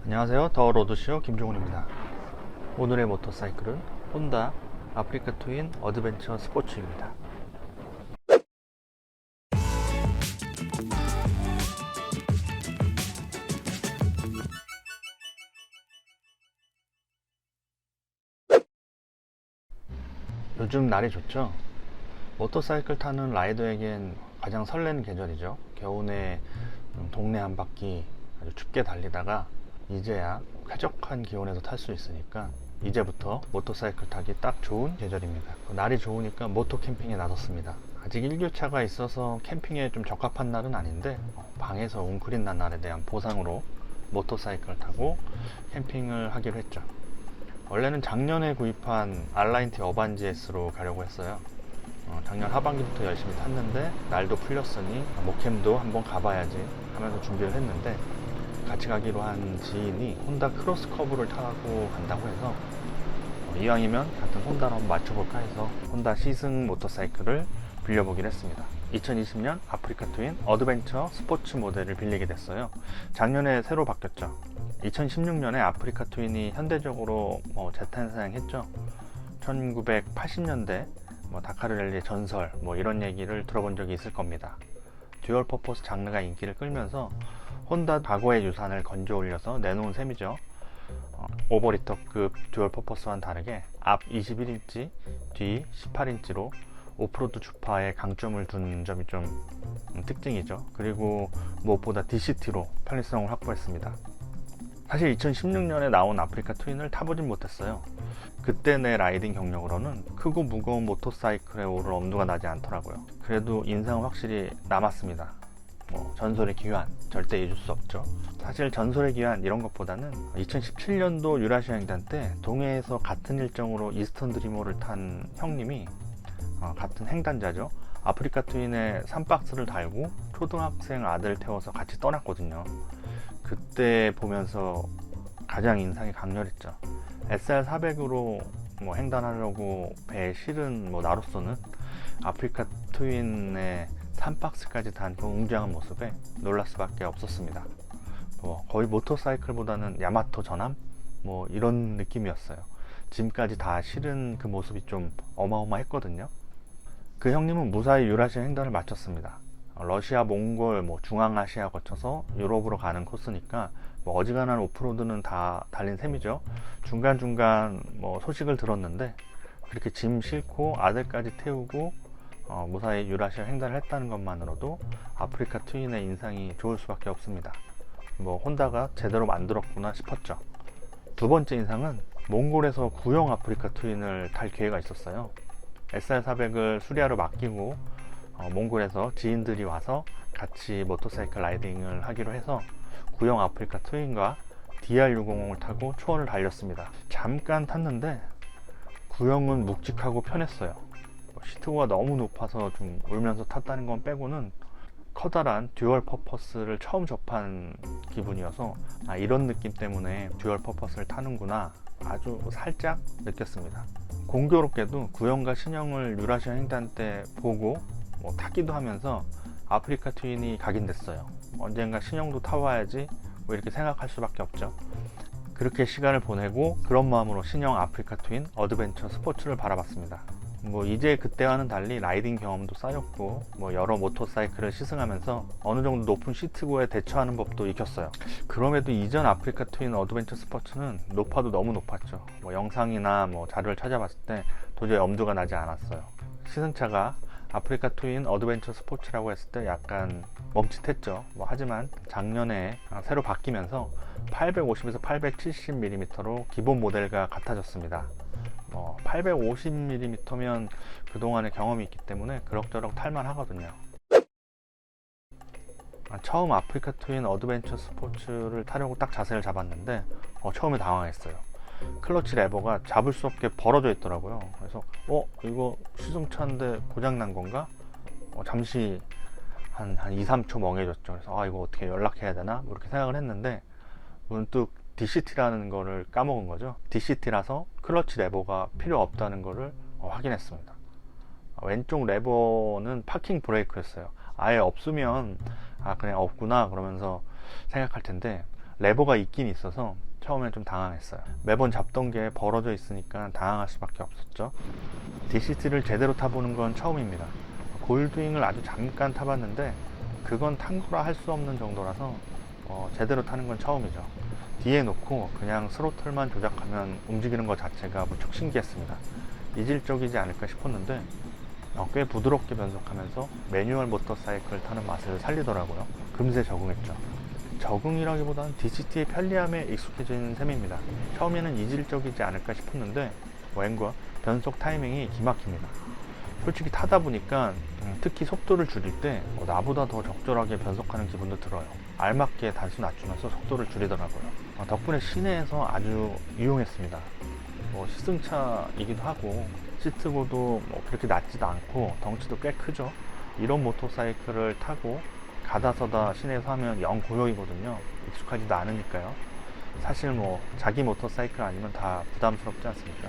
안녕하세요. 더 로드쇼 김종훈입니다. 오늘의 모터사이클은 혼다 아프리카 트윈 어드벤처 스포츠입니다. 요즘 날이 좋죠? 모터사이클 타는 라이더에겐 가장 설레는 계절이죠. 겨우내 동네 한 바퀴 아주 춥게 달리다가 이제야 쾌적한 기온에서 탈 수 있으니까 이제부터 모터사이클 타기 딱 좋은 계절입니다. 날이 좋으니까 모토 캠핑에 나섰습니다. 아직 일교차가 있어서 캠핑에 좀 적합한 날은 아닌데 방에서 웅크린 난 날에 대한 보상으로 모터사이클을 타고 캠핑을 하기로 했죠. 원래는 작년에 구입한 알라인티 어반 GS로 가려고 했어요. 작년 하반기부터 열심히 탔는데 날도 풀렸으니 모캠도 한번 가봐야지 하면서 준비를 했는데 같이 가기로 한 지인이 혼다 크로스 커브를 타고 간다고 해서 이왕이면 같은 혼다로 한번 맞춰볼까 해서 혼다 시승 모터사이클을 빌려보기로 했습니다. 2020년 아프리카 트윈 어드벤처 스포츠 모델을 빌리게 됐어요. 작년에 새로 바뀌었죠. 2016년에 아프리카 트윈이 현대적으로 재탄생했죠. 1980년대 다카르 랠리의 전설 이런 얘기를 들어본 적이 있을 겁니다. 듀얼 퍼포스 장르가 인기를 끌면서 혼다 과거의 유산을 건져 올려서 내놓은 셈이죠. 오버리터급 듀얼 퍼포스와는 다르게 앞 21인치, 뒤 18인치로 오프로드 주파에 강점을 둔 점이 좀 특징이죠. 그리고 무엇보다 DCT로 편리성을 확보했습니다. 사실 2016년에 나온 아프리카 트윈을 타보진 못했어요. 그때 내 라이딩 경력으로는 크고 무거운 모터사이클에 오를 엄두가 나지 않더라고요. 그래도 인상은 확실히 남았습니다. 전설의 기환 절대 잊을 수 없죠. 사실 전설의 기환 이런 것보다는 2017년도 유라시아 횡단 때 동해에서 같은 일정으로 이스턴 드리머를 탄 형님이 같은 횡단자죠. 아프리카 트윈에 3박스를 달고 초등학생 아들 태워서 같이 떠났거든요. 그때 보면서 가장 인상이 강렬했죠. SR400으로 횡단하려고 배에 실은 나로서는 아프리카 트윈의 3박스까지 단 그 웅장한 모습에 놀랄 수밖에 없었습니다. 거의 모터사이클보다는 야마토 전함? 이런 느낌이었어요. 짐까지 다 실은 그 모습이 좀 어마어마했거든요. 그 형님은 무사히 유라시아 횡단을 마쳤습니다. 러시아, 몽골, 중앙아시아 거쳐서 유럽으로 가는 코스니까 어지간한 오프로드는 다 달린 셈이죠. 중간중간 소식을 들었는데 그렇게 짐 싣고 아들까지 태우고 무사히 유라시아 횡단을 했다는 것만으로도 아프리카 트윈의 인상이 좋을 수밖에 없습니다. 혼다가 제대로 만들었구나 싶었죠. 두 번째 인상은 몽골에서 구형 아프리카 트윈을 탈 기회가 있었어요. SR400을 수리하러 맡기고 몽골에서 지인들이 와서 같이 모터사이클 라이딩을 하기로 해서 구형 아프리카 트윈과 DR600을 타고 초원을 달렸습니다. 잠깐 탔는데 구형은 묵직하고 편했어요. 시트고가 너무 높아서 좀 울면서 탔다는 건 빼고는 커다란 듀얼 퍼포스를 처음 접한 기분이어서 이런 느낌 때문에 듀얼 퍼포스를 타는구나 아주 살짝 느꼈습니다. 공교롭게도 구형과 신형을 유라시아 횡단 때 보고 타기도 하면서 아프리카 트윈이 각인됐어요. 언젠가 신형도 타봐야지 이렇게 생각할 수밖에 없죠. 그렇게 시간을 보내고 그런 마음으로 신형 아프리카 트윈 어드벤처 스포츠를 바라봤습니다. 이제 그때와는 달리 라이딩 경험도 쌓였고 여러 모터사이클을 시승하면서 어느 정도 높은 시트고에 대처하는 법도 익혔어요. 그럼에도 이전 아프리카 트윈 어드벤처 스포츠는 높아도 너무 높았죠. 영상이나 자료를 찾아봤을 때 도저히 엄두가 나지 않았어요. 시승차가 아프리카 트윈 어드벤처 스포츠라고 했을 때 약간 멈칫했죠. 하지만 작년에 새로 바뀌면서 850에서 870mm로 기본 모델과 같아졌습니다. 850mm면 그동안의 경험이 있기 때문에 그럭저럭 탈만 하거든요. 처음 아프리카 트윈 어드벤처 스포츠를 타려고 딱 자세를 잡았는데 처음에 당황했어요. 클러치 레버가 잡을 수 없게 벌어져 있더라고요. 그래서 이거 시승차인데 고장난 건가? 잠시 한 2-3초 멍해졌죠. 그래서 이거 어떻게 연락해야 되나? 이렇게 생각을 했는데 문득 DCT라는 거를 까먹은 거죠. DCT라서 클러치 레버가 필요 없다는 거를 확인했습니다. 왼쪽 레버는 파킹 브레이크였어요. 아예 없으면 그냥 없구나 그러면서 생각할 텐데 레버가 있긴 있어서 처음엔 좀 당황했어요. 매번 잡던 게 벌어져 있으니까 당황할 수밖에 없었죠. DCT를 제대로 타보는 건 처음입니다. 골드윙을 아주 잠깐 타봤는데 그건 탄 거라 할 수 없는 정도라서 제대로 타는 건 처음이죠. 뒤에 놓고 그냥 스로틀만 조작하면 움직이는 것 자체가 무척 신기했습니다. 이질적이지 않을까 싶었는데 꽤 부드럽게 변속하면서 매뉴얼 모터사이클 타는 맛을 살리더라고요. 금세 적응했죠. 적응이라기보다는 DCT의 편리함에 익숙해진 셈입니다. 처음에는 이질적이지 않을까 싶었는데 웬걸 변속 타이밍이 기막힙니다. 솔직히 타다 보니까 특히 속도를 줄일 때 나보다 더 적절하게 변속하는 기분도 들어요. 알맞게 단수 낮추면서 속도를 줄이더라고요. 덕분에 시내에서 아주 유용했습니다. 시승차이기도 하고 시트고도 그렇게 낮지도 않고 덩치도 꽤 크죠. 이런 모터사이클을 타고 가다서다 시내에서 하면 영 고역이거든요. 익숙하지도 않으니까요. 사실 자기 모터사이클 아니면 다 부담스럽지 않습니까?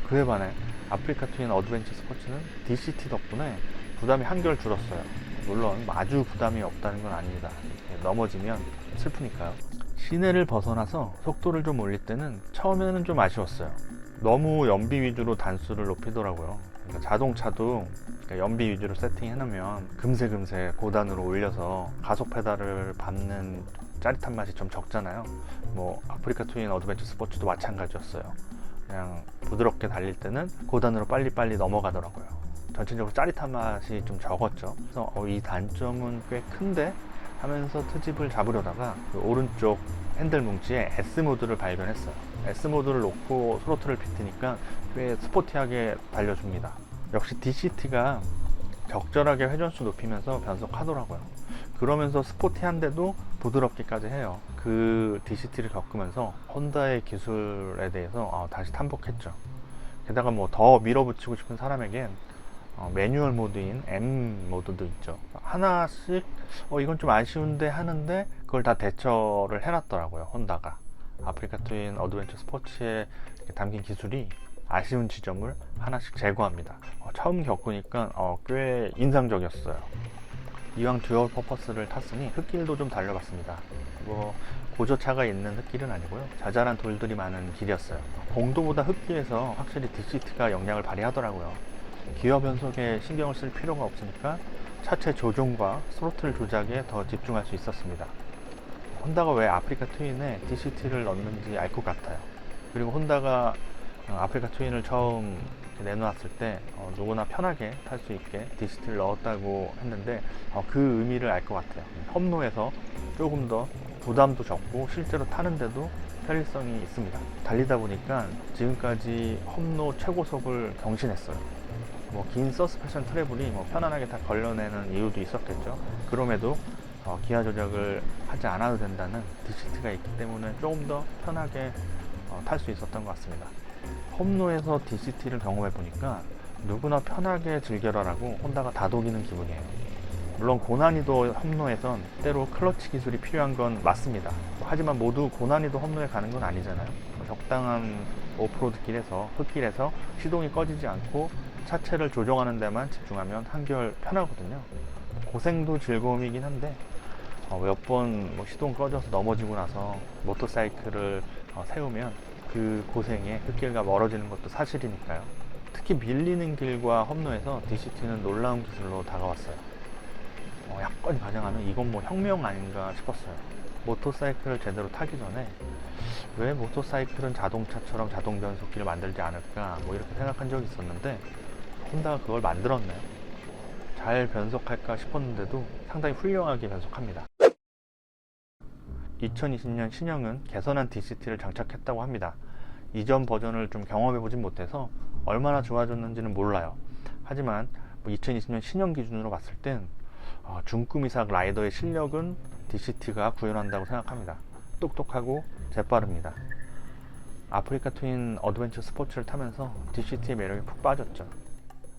그에 반해 아프리카 트윈 어드벤처 스포츠는 DCT 덕분에 부담이 한결 줄었어요. 물론 아주 부담이 없다는 건 아닙니다. 넘어지면 슬프니까요. 시내를 벗어나서 속도를 좀 올릴 때는 처음에는 좀 아쉬웠어요. 너무 연비 위주로 단수를 높이더라고요. 그러니까 자동차도 연비 위주로 세팅해놓으면 금세 고단으로 올려서 가속 페달을 밟는 짜릿한 맛이 좀 적잖아요. 아프리카 트윈 어드벤처 스포츠도 마찬가지였어요. 그냥 부드럽게 달릴 때는 고단으로 빨리 넘어가더라고요. 전체적으로 짜릿한 맛이 좀 적었죠. 그래서 이 단점은 꽤 큰데 하면서 트집을 잡으려다가 그 오른쪽 핸들 뭉치에 S모드를 발견했어요. S모드를 놓고 스로틀을 비트니까 꽤 스포티하게 달려줍니다. 역시 DCT가 적절하게 회전수 높이면서 변속하더라고요. 그러면서 스포티한데도 부드럽게까지 해요. 그 DCT를 겪으면서 혼다의 기술에 대해서 다시 탐복했죠. 게다가 더 밀어붙이고 싶은 사람에겐 매뉴얼 모드인 M 모드도 있죠. 하나씩 이건 좀 아쉬운데 하는데 그걸 다 대처를 해놨더라고요. 혼다가 아프리카 트윈 어드벤처 스포츠에 담긴 기술이 아쉬운 지점을 하나씩 제거합니다. 처음 겪으니까 꽤 인상적이었어요. 이왕 듀얼 퍼포스를 탔으니 흙길도 좀 달려봤습니다. 고저차가 있는 흙길은 아니고요. 자잘한 돌들이 많은 길이었어요. 공도보다 흙길에서 확실히 DCT가 영향을 발휘하더라고요. 기어 변속에 신경을 쓸 필요가 없으니까 차체 조종과 스로틀 조작에 더 집중할 수 있었습니다. 혼다가 왜 아프리카 트윈에 DCT를 넣는지 알 것 같아요. 그리고 혼다가 아프리카 트윈을 처음 내놓았을 때 누구나 편하게 탈 수 있게 DCT를 넣었다고 했는데 그 의미를 알 것 같아요. 험로에서 조금 더 부담도 적고 실제로 타는데도 편리성이 있습니다. 달리다 보니까 지금까지 험로 최고속을 경신했어요. 긴 서스펜션 트래블이 편안하게 다 걸러내는 이유도 있었겠죠. 그럼에도 기아 조작을 하지 않아도 된다는 DCT가 있기 때문에 조금 더 편하게 탈 수 있었던 것 같습니다. 험로에서 DCT를 경험해 보니까 누구나 편하게 즐겨라라고 혼다가 다독이는 기분이에요. 물론 고난이도 험로에선 때로 클러치 기술이 필요한 건 맞습니다. 하지만 모두 고난이도 험로에 가는 건 아니잖아요. 적당한 오프로드 길에서 흙길에서 시동이 꺼지지 않고 차체를 조정하는 데만 집중하면 한결 편하거든요. 고생도 즐거움이긴 한데 몇 번 시동 꺼져서 넘어지고 나서 모터사이클을 세우면 그 고생에 흙길과 멀어지는 것도 사실이니까요. 특히 밀리는 길과 험로에서 DCT는 놀라운 기술로 다가왔어요. 약간 가정하면 이건 혁명 아닌가 싶었어요. 모터사이클을 제대로 타기 전에 왜 모터사이클은 자동차처럼 자동 변속기를 만들지 않을까 이렇게 생각한 적이 있었는데 혼다가 그걸 만들었네요. 잘 변속할까 싶었는데도 상당히 훌륭하게 변속합니다. 2020년 신형은 개선한 DCT를 장착했다고 합니다. 이전 버전을 좀 경험해보진 못해서 얼마나 좋아졌는지는 몰라요. 하지만 2020년 신형 기준으로 봤을 땐 중급 이상 라이더의 실력은 DCT가 구현한다고 생각합니다. 똑똑하고 재빠릅니다. 아프리카 트윈 어드벤처 스포츠를 타면서 DCT의 매력에 푹 빠졌죠.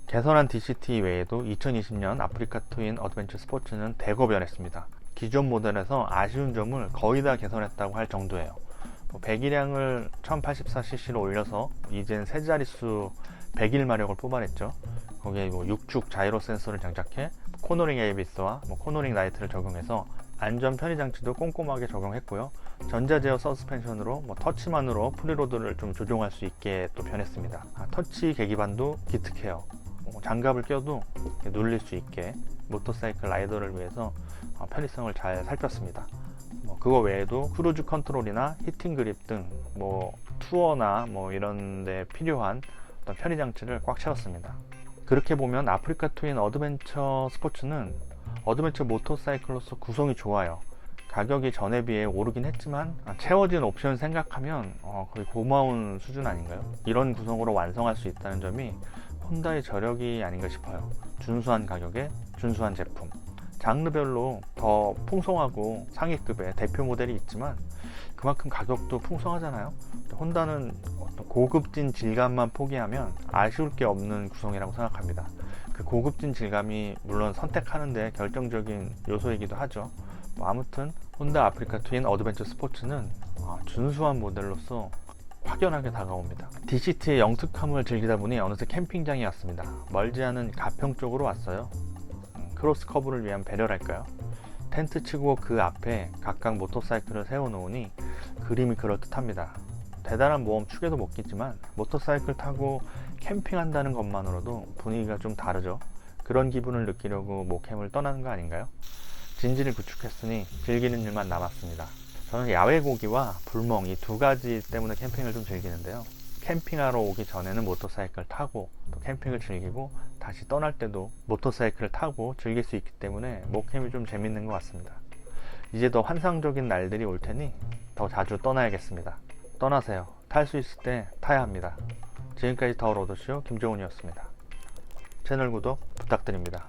개선한 DCT 외에도 2020년 아프리카 트윈 어드벤처 스포츠는 대거 변했습니다. 기존 모델에서 아쉬운 점을 거의 다 개선했다고 할 정도예요. 배기량을 1084cc로 올려서 이젠 세 자릿수 101마력을 뽑아냈죠. 거기에 6축 자이로 센서를 장착해 코너링 ABS와 코너링 라이트를 적용해서 안전 편의 장치도 꼼꼼하게 적용했고요. 전자 제어 서스펜션으로 터치만으로 프리로드를 좀 조종할 수 있게 또 변했습니다. 터치 계기판도 기특해요. 장갑을 껴도 눌릴 수 있게 모터사이클 라이더를 위해서 편의성을 잘 살폈습니다. 그거 외에도 크루즈 컨트롤이나 히팅 그립 등 투어나 이런 데 필요한 어떤 편의 장치를 꽉 채웠습니다. 그렇게 보면 아프리카 트윈 어드벤처 스포츠는 어드벤처 모터사이클로서 구성이 좋아요. 가격이 전에 비해 오르긴 했지만 채워진 옵션 생각하면 거의 고마운 수준 아닌가요? 이런 구성으로 완성할 수 있다는 점이 혼다의 저력이 아닌가 싶어요. 준수한 가격에 준수한 제품. 장르별로 더 풍성하고 상위급의 대표 모델이 있지만 그만큼 가격도 풍성하잖아요. 혼다는 고급진 질감만 포기하면 아쉬울 게 없는 구성이라고 생각합니다. 그 고급진 질감이 물론 선택하는데 결정적인 요소이기도 하죠. 아무튼 혼다 아프리카 트윈 어드벤처 스포츠는 준수한 모델로서 확연하게 다가옵니다. DCT의 영특함을 즐기다 보니 어느새 캠핑장에 왔습니다. 멀지 않은 가평 쪽으로 왔어요. 크로스 커브를 위한 배려랄까요? 텐트 치고 그 앞에 각각 모터사이클을 세워놓으니 그림이 그럴듯합니다. 대단한 모험 축에도 못 끼지만 모터사이클 타고 캠핑한다는 것만으로도 분위기가 좀 다르죠. 그런 기분을 느끼려고 모캠을 떠나는 거 아닌가요? 진지를 구축했으니 즐기는 일만 남았습니다. 저는 야외 고기와 불멍 이 두 가지 때문에 캠핑을 좀 즐기는데요. 캠핑하러 오기 전에는 모터사이클 타고 또 캠핑을 즐기고 다시 떠날 때도 모터사이클을 타고 즐길 수 있기 때문에 모캠이 좀 재밌는 것 같습니다. 이제 더 환상적인 날들이 올 테니 더 자주 떠나야겠습니다. 떠나세요. 탈 수 있을 때 타야 합니다. 지금까지 더 로드쇼 김종훈이었습니다. 채널 구독 부탁드립니다.